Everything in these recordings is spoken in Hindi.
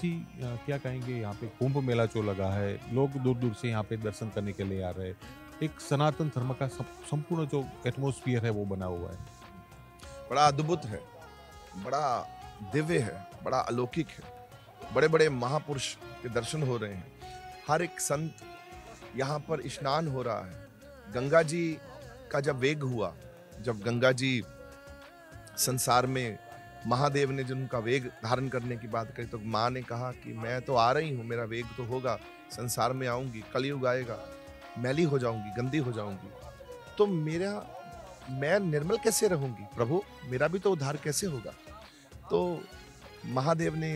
जी क्या कहेंगे यहाँ पे कुंभ मेला जो लगा है, लोग दूर-दूर से यहाँ पे दर्शन करने के लिए आ रहे हैं। एक सनातन धर्म का संपूर्ण जो एटमॉस्फियर है वो बना हुआ है। बड़ा अद्भुत है, बड़ा दिव्य है, बड़ा अलौकिक है। बड़े-बड़े महापुरुष के दर्शन हो रहे हैं। हर एक संत यहाँ पर स्नान हो रहा है। गंगा जी का जब वेग हुआ, जब गंगा जी संसार में महादेव ने जो उनका वेग धारण करने की बात कही, तो माँ ने कहा कि मैं तो आ रही हूँ, मेरा वेग तो होगा, संसार में आऊंगी, कलयुग आएगा, मैली हो जाऊंगी, गंदी हो जाऊंगी, तो मेरा मैं निर्मल कैसे रहूंगी प्रभु, मेरा भी तो उद्धार कैसे होगा। तो महादेव ने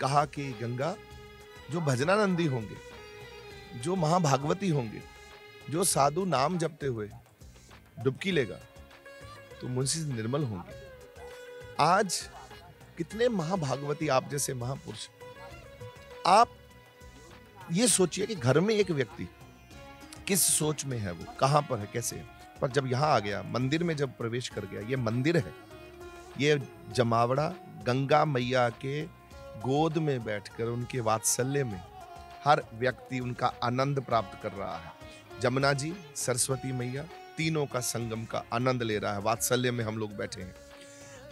कहा कि गंगा, जो भजनानंदी होंगे, जो महाभागवती होंगे, जो साधु नाम जपते हुए डुबकी लेगा, तो मुझसे निर्मल होंगे। आज कितने महाभागवती आप जैसे महापुरुष, आप ये सोचिए कि घर में एक व्यक्ति किस सोच में है, वो कहां पर है, कैसे है, पर जब यहां आ गया, मंदिर में जब प्रवेश कर गया, ये मंदिर है, ये जमावड़ा गंगा मैया के गोद में बैठकर उनके वात्सल्य में हर व्यक्ति उनका आनंद प्राप्त कर रहा है। जमुना जी, सरस्वती मैया, तीनों का संगम का आनंद ले रहा है, वात्सल्य में हम लोग बैठे हैं।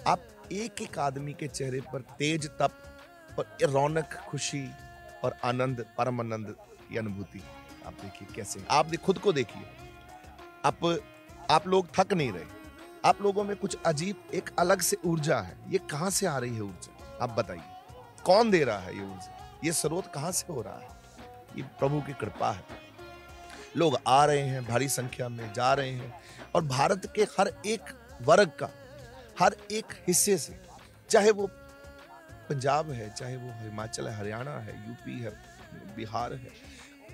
आप एक एक आदमी के चेहरे पर तेज तप और रौनक, खुशी और आनंद, परम आनंद की अनुभूति आप देखिए कैसे, आप खुद को देखिए, आप लोग थक नहीं रहे, आप लोगों में कुछ अजीब एक अलग से ऊर्जा है। ये कहां से आ रही है ऊर्जा, आप बताइए, कौन दे रहा है ये ऊर्जा, ये स्रोत कहां से हो रहा है? ये प्रभु की कृपा है। लोग आ रहे हैं, भारी संख्या में जा रहे हैं, और भारत के हर एक वर्ग का, हर एक हिस्से से, चाहे वो पंजाब है, चाहे वो हिमाचल है, हरियाणा है, यूपी है, बिहार है,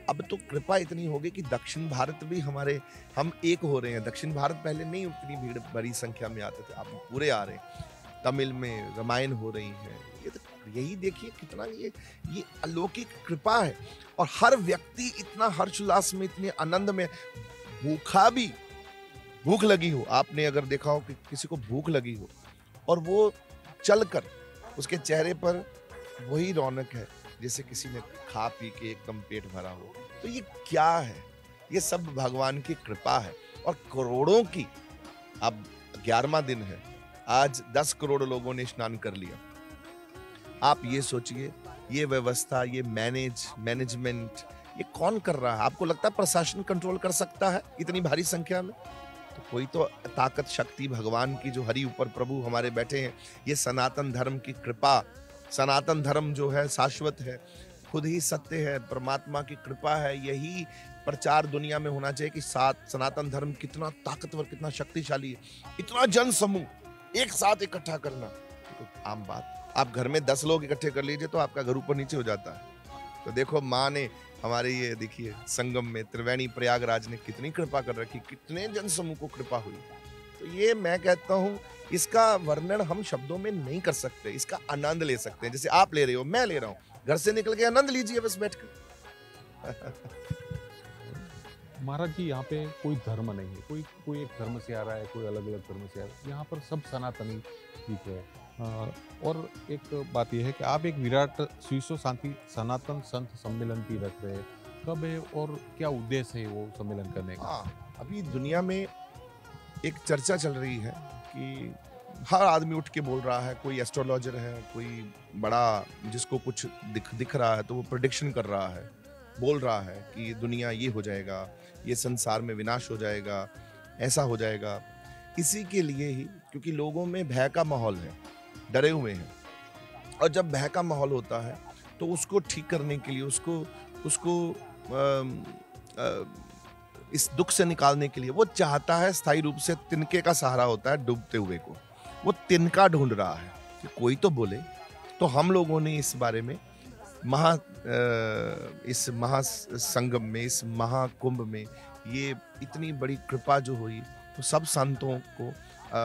अब तो कृपा इतनी होगी कि दक्षिण भारत भी हम एक हो रहे हैं। दक्षिण भारत पहले नहीं उतनी भीड़ बड़ी संख्या में आते थे, अब पूरे आ रहे हैं। तमिल में रामायण हो रही है, ये तो यही देखिए कितना ये अलौकिक कृपा है। और हर व्यक्ति इतना हर्षोल्लास में, इतने आनंद में, भूख लगी हो, आपने अगर देखा हो कि किसी को भूख लगी हो और वो चलकर उसके चेहरे पर वही रौनक है जैसे किसी ने खा पी के एकदम पेट भरा हो, तो ये क्या है? ये सब भगवान की कृपा है। और करोड़ों की, अब 11वां दिन है, आज 10 करोड़ लोगों ने स्नान कर लिया। आप ये सोचिए, ये व्यवस्था, ये मैनेजमेंट, ये कौन कर रहा है? आपको लगता है प्रशासन कंट्रोल कर सकता है इतनी भारी संख्या में? तो कोई तो ताकत शक्ति भगवान की, जो हरि ऊपर प्रभु हमारे बैठे हैं, ये सनातन धर्म की कृपा। सनातन धर्म जो है शाश्वत है, खुद ही सत्य है, परमात्मा की कृपा है। यही प्रचार दुनिया में होना चाहिए कि सनातन धर्म कितना ताकतवर, कितना शक्तिशाली है। इतना जन समूह एक साथ इकट्ठा करना तो आम बात। आप घर में 10 लोग इकट्ठे कर लीजिए तो आपका घर ऊपर नीचे हो जाता है। तो देखो, माँ ने हमारे ये देखिए संगम में, त्रिवेणी प्रयागराज ने कितनी कृपा कर रखी, कितने जन समूह को कृपा हुई। तो ये मैं कहता हूँ, इसका वर्णन हम शब्दों में नहीं कर सकते, इसका आनंद ले सकते हैं, जैसे आप ले रहे हो, मैं ले रहा हूँ। घर से निकल के आनंद लीजिए बस बैठकर। महाराज जी यहाँ पे कोई धर्म नहीं है, कोई एक धर्म से आ रहा है, कोई अलग अलग धर्म से आ रहा है, यहाँ पर सब सनातनी ठीक है। और एक बात यह है कि आप एक विराट विश्व शांति सनातन संत सम्मेलन भी रख रहे हैं, कब है और क्या उद्देश्य है वो सम्मेलन करने का? अभी दुनिया में एक चर्चा चल रही है कि हर आदमी उठ के बोल रहा है, कोई एस्ट्रोलॉजर है, कोई बड़ा जिसको कुछ दिख रहा है तो वो प्रेडिक्शन कर रहा है, बोल रहा है कि दुनिया ये हो जाएगा, ये संसार में विनाश हो जाएगा, ऐसा हो जाएगा। इसी के लिए ही, क्योंकि लोगों में भय का माहौल है, डरे हुए हैं, और जब भय का माहौल होता है तो उसको ठीक करने के लिए, उसको इस दुख से निकालने के लिए वो चाहता है स्थायी रूप से, तिनके का सहारा होता है डूबते हुए को, वो तिनका ढूंढ रहा है कि कोई तो बोले। तो हम लोगों ने इस बारे में इस महासंगम में, इस महाकुंभ में, ये इतनी बड़ी कृपा जो हुई, तो सब संतों को,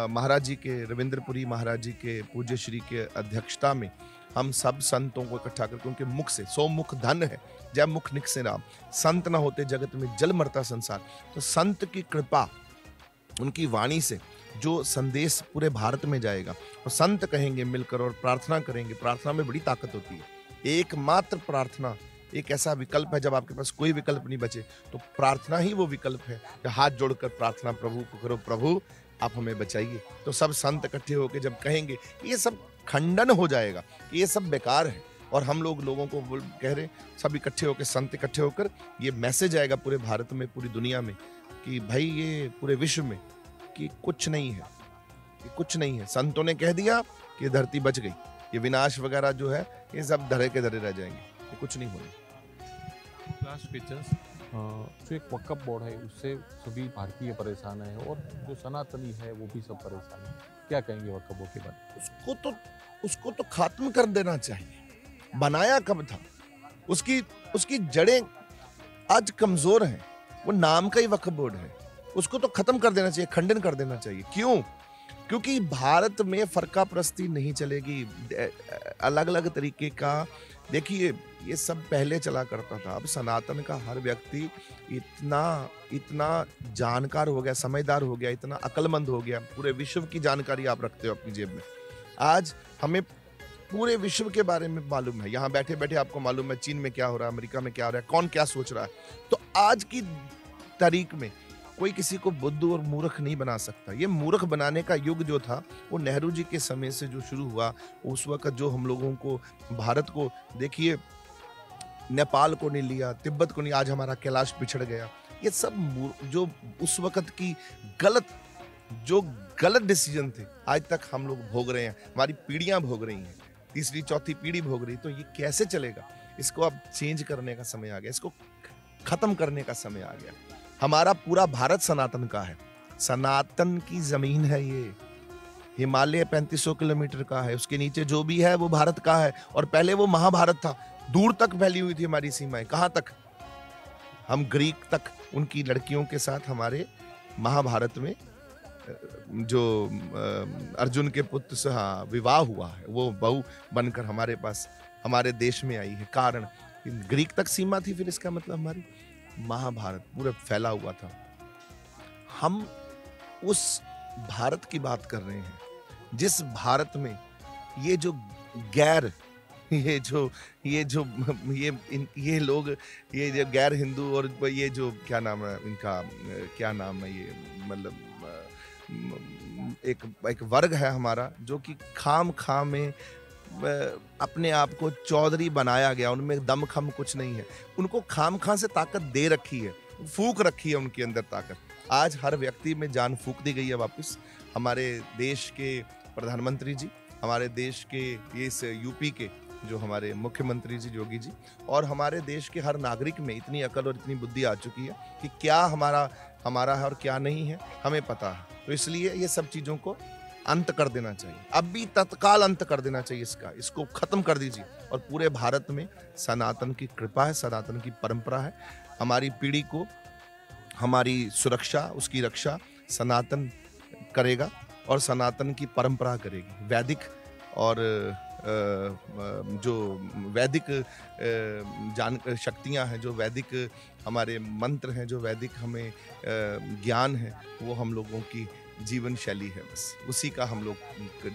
महाराज जी के, रविंद्रपुरी महाराज जी के पूज्य श्री के अध्यक्षता में हम सब संतों को इकट्ठा करके उनके मुख से, 100 मुख धन है, जय मुख निक से राम, संत न होते जगत में जल मरता संसार। तो संत की कृपा, उनकी वाणी से जो संदेश पूरे भारत में जाएगा, और संत कहेंगे मिलकर और प्रार्थना करेंगे, प्रार्थना में बड़ी ताकत होती है। एकमात्र प्रार्थना एक ऐसा विकल्प है, जब आपके पास कोई विकल्प नहीं बचे तो प्रार्थना ही वो विकल्प है। हाथ जोड़कर प्रार्थना प्रभु को करो, प्रभु आप हमें बचाइए। तो सब संत इकट्ठे होकर जब कहेंगे, ये सब खंडन हो जाएगा, ये सब बेकार है। और हम लोगों को कह रहे, सब इकट्ठे होकर, संत इकट्ठे होकर, ये मैसेज आएगा पूरे भारत में, पूरी दुनिया में, कि भाई ये पूरे विश्व में कि कुछ नहीं है, कि कुछ नहीं है। संतों ने कह दिया कि ये धरती बच गई, ये विनाश वगैरह जो है ये सब धरे के धरे रह जाएंगे, ये कुछ नहीं होने। लास्ट क्वेश्चन, जो एक वक्फ बोर्ड है उससे सभी भारतीय परेशान है और जो सनातनी है वो भी सब परेशान है, क्या कहेंगे वक्फ बोर्ड के बारे में? उसको तो खत्म कर देना चाहिए। बनाया कब था? उसकी जड़ें आज कमजोर हैं। वो नाम का ही वक्फ बोर्ड है, उसको तो खत्म कर देना चाहिए, खंडन कर देना चाहिए। क्यों? क्योंकि भारत में फरका परस्ती नहीं चलेगी। अलग अलग तरीके का, देखिए ये सब पहले चला करता था, अब सनातन का हर व्यक्ति इतना जानकार हो गया, समझदार हो गया, इतना अक्लमंद हो गया। पूरे विश्व की जानकारी आप रखते हो अपनी जेब में। आज हमें पूरे विश्व के बारे में मालूम है। यहाँ बैठे बैठे आपको मालूम है चीन में क्या हो रहा है, अमेरिका में क्या हो रहा है, कौन क्या सोच रहा है। तो आज की तारीख में कोई किसी को बुद्धू और मूर्ख नहीं बना सकता। ये मूर्ख बनाने का युग जो था वो नेहरू जी के समय से जो शुरू हुआ, उस वक्त जो हम लोगों को, भारत को देखिए, नेपाल को नहीं लिया, तिब्बत को नहीं, आज हमारा कैलाश पिछड़ गया। ये सब जो उस वक्त की गलत डिसीजन थे, आज तक हम लोग भोग रहे हैं, हमारी पीढ़ियां भोग रही हैं, तीसरी चौथी पीढ़ी भोग रही। तो ये कैसे चलेगा? इसको अब चेंज करने का समय आ गया, इसको खत्म करने का समय आ गया। हमारा पूरा भारत सनातन का है, सनातन की जमीन है ये। हिमालय 3500 किलोमीटर का है, उसके नीचे जो भी है वो भारत का है। और पहले वो महाभारत था, दूर तक फैली हुई थी हमारी सीमाएं। कहां तक? हम ग्रीक तक, उनकी लड़कियों के साथ हमारे महाभारत में जो अर्जुन के पुत्र से विवाह हुआ है, वो बहू बनकर हमारे पास, हमारे देश में आई है। कारण ग्रीक तक सीमा थी, फिर इसका मतलब हमारी महाभारत पूरा फैला हुआ था। हम उस भारत की बात कर रहे हैं जिस भारत में ये जो गैर, ये लोग, ये जो गैर हिंदू और ये जो क्या नाम है इनका, क्या नाम है ये, मतलब एक वर्ग है हमारा जो कि खाम में अपने आप को चौधरी बनाया गया, उनमें दमखम कुछ नहीं है। उनको खाम से ताकत दे रखी है, फूक रखी है उनके अंदर ताकत। आज हर व्यक्ति में जान फूक दी गई है वापस। हमारे देश के प्रधानमंत्री जी, हमारे देश के इस यूपी के जो हमारे मुख्यमंत्री जी योगी जी, और हमारे देश के हर नागरिक में इतनी अकल और इतनी बुद्धि आ चुकी है कि क्या हमारा है और क्या नहीं है हमें पता है। तो इसलिए ये सब चीजों को अंत कर देना चाहिए, अभी तत्काल अंत कर देना चाहिए इसको खत्म कर दीजिए। और पूरे भारत में सनातन की कृपा है, सनातन की परंपरा है। हमारी पीढ़ी को, हमारी सुरक्षा, उसकी रक्षा सनातन करेगा और सनातन की परंपरा करेगी। वैदिक और जो वैदिक शक्तियां हैं, जो वैदिक हमारे मंत्र हैं, जो वैदिक हमें ज्ञान है, वो हम लोगों की जीवन शैली है। बस उसी का हम लोग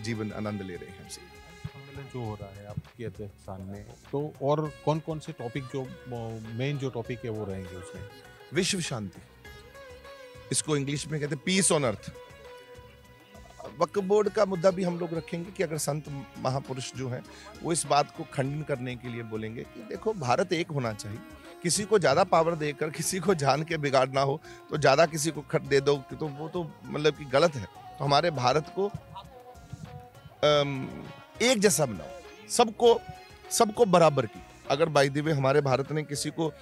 जीवन आनंद ले रहे हैं। सम्मेलन जो हो रहा है आपकी अध्यक्षता में, तो और कौन कौन से टॉपिक, जो मेन जो टॉपिक है वो रहेंगे उसमें? विश्व शांति, इसको इंग्लिश में कहते हैं पीस ऑन अर्थ। वक्फ बोर्ड का मुद्दा भी हम लोग रखेंगे कि अगर संत महापुरुष जो हैं वो इस बात को खंडन करने के लिए बोलेंगे कि देखो भारत एक होना चाहिए। किसी को ज्यादा पावर देकर किसी को जान के बिगाड़ना हो तो ज्यादा किसी को खट दे दो तो वो तो मतलब कि गलत है। तो हमारे भारत को एक जैसा बनाओ, सबको बराबर की। अगर बाय द वे हमारे भारत ने किसी को,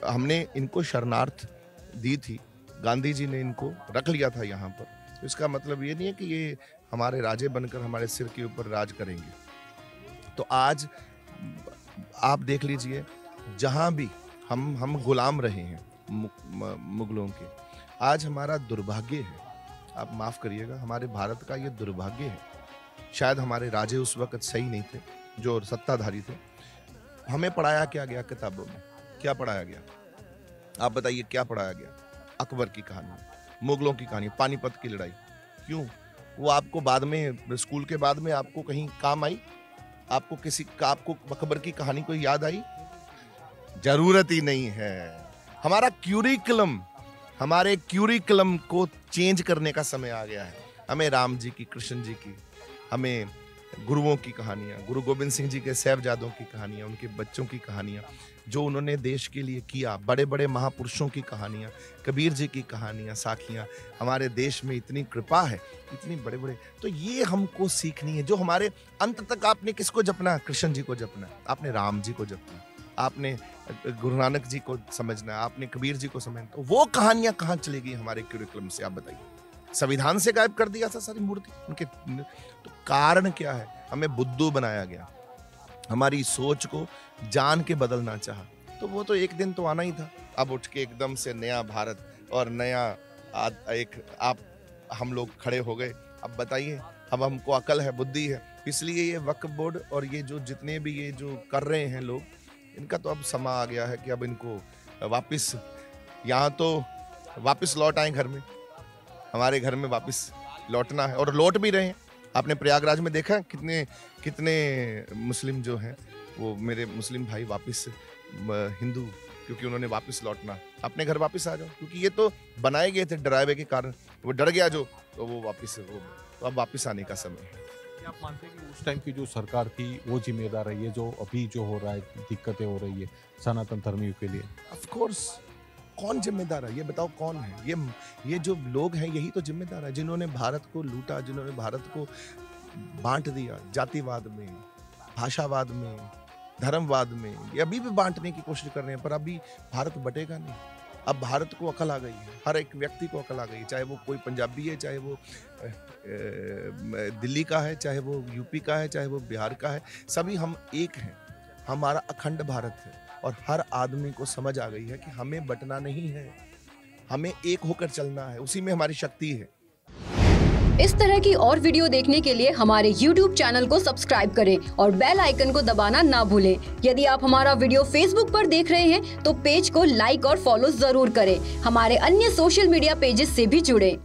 हमने इनको शरणार्थ दी थी, गांधी जी ने इनको रख लिया था यहाँ पर, तो इसका मतलब ये नहीं है कि ये हमारे राजे बनकर हमारे सिर के ऊपर राज करेंगे। तो आज आप देख लीजिए, जहां भी हम गुलाम रहे हैं मुगलों के, आज हमारा दुर्भाग्य है, आप माफ करिएगा, हमारे भारत का ये दुर्भाग्य है। शायद हमारे राजे उस वक्त सही नहीं थे जो सत्ताधारी थे। हमें पढ़ाया क्या गया किताबों में? क्या पढ़ाया गया? आप बताइए क्या पढ़ाया गया? अकबर की कहानी, मुगलों की कहानी, पानीपत की लड़ाई। क्यों? वो आपको बाद में, स्कूल के बाद में आपको कहीं काम आई? आपको अकबर की कहानी कोई याद आई? जरूरत ही नहीं है। हमारे क्यूरिकुलम को चेंज करने का समय आ गया है। हमें राम जी की, कृष्ण जी की, हमें गुरुओं की कहानियां, गुरु गोविंद सिंह जी के साहिबजादों की कहानियां, उनके बच्चों की कहानियां, जो उन्होंने देश के लिए किया, बड़े बड़े महापुरुषों की कहानियां, कबीर जी की कहानियां, साखियां। हमारे देश में इतनी कृपा है, इतनी बड़े बड़े, तो ये हमको सीखनी है। जो हमारे अंत तक आपने किसको जपना है? कृष्ण जी को जपना है, आपने राम जी को जपना है, आपने गुरु नानक जी को समझना है, आपने कबीर जी को समझना। तो वो कहानियां कहाँ चली गई हमारे क्यूरिकुलम से? आप बताइए। संविधान से गायब कर दिया था सारी मूर्ति उनके। तो कारण क्या है? हमें बुद्धू बनाया गया, हमारी सोच को जान के बदलना चाहा। तो वो तो एक दिन तो आना ही था। अब उठ के एकदम से नया भारत और नया हम लोग खड़े हो गए। अब बताइए, अब हमको अकल है, बुद्धि है। इसलिए ये वक्फ बोर्ड और ये जो जितने भी ये जो कर रहे हैं लोग, इनका तो अब समय आ गया है कि अब इनको वापस यहाँ तो वापस लौट आए घर में, हमारे घर में वापस लौटना है और लौट भी रहे हैं। आपने प्रयागराज में देखा कितने मुस्लिम जो हैं, वो मेरे मुस्लिम भाई वापस हिंदू, क्योंकि उन्होंने वापस लौटना, अपने घर वापस आ जाओ, क्योंकि ये तो बनाए गए थे डरावे के कारण। वो डर गया जो, तो वो तो अब वापस आने का समय है। क्या आप मानते हैं कि उस टाइम की जो सरकार थी वो जिम्मेदार है, ये जो अभी जो हो रहा है, दिक्कतें हो रही है सनातन धर्मियों के लिए? ऑफ कोर्स, कौन जिम्मेदार है? ये बताओ कौन है? ये जो लोग हैं, यही तो जिम्मेदार है, जिन्होंने भारत को लूटा, जिन्होंने भारत को बांट दिया जातिवाद में, भाषावाद में, धर्मवाद में। ये अभी भी बांटने की कोशिश कर रहे हैं, पर अभी भारत बटेगा नहीं। अब भारत को अकल आ गई है, हर एक व्यक्ति को अकल आ गई है, चाहे वो कोई पंजाबी है, चाहे वो दिल्ली का है, चाहे वो यूपी का है, चाहे वो बिहार का है, सभी हम एक हैं। हमारा अखंड भारत है और हर आदमी को समझ आ गई है कि हमें बटना नहीं है, हमें एक होकर चलना है, उसी में हमारी शक्ति है। इस तरह की और वीडियो देखने के लिए हमारे YouTube चैनल को सब्सक्राइब करें और बेल आइकन को दबाना ना भूलें। यदि आप हमारा वीडियो Facebook पर देख रहे हैं तो पेज को लाइक और फॉलो जरूर करें। हमारे अन्य सोशल मीडिया पेजेस से भी जुड़ें।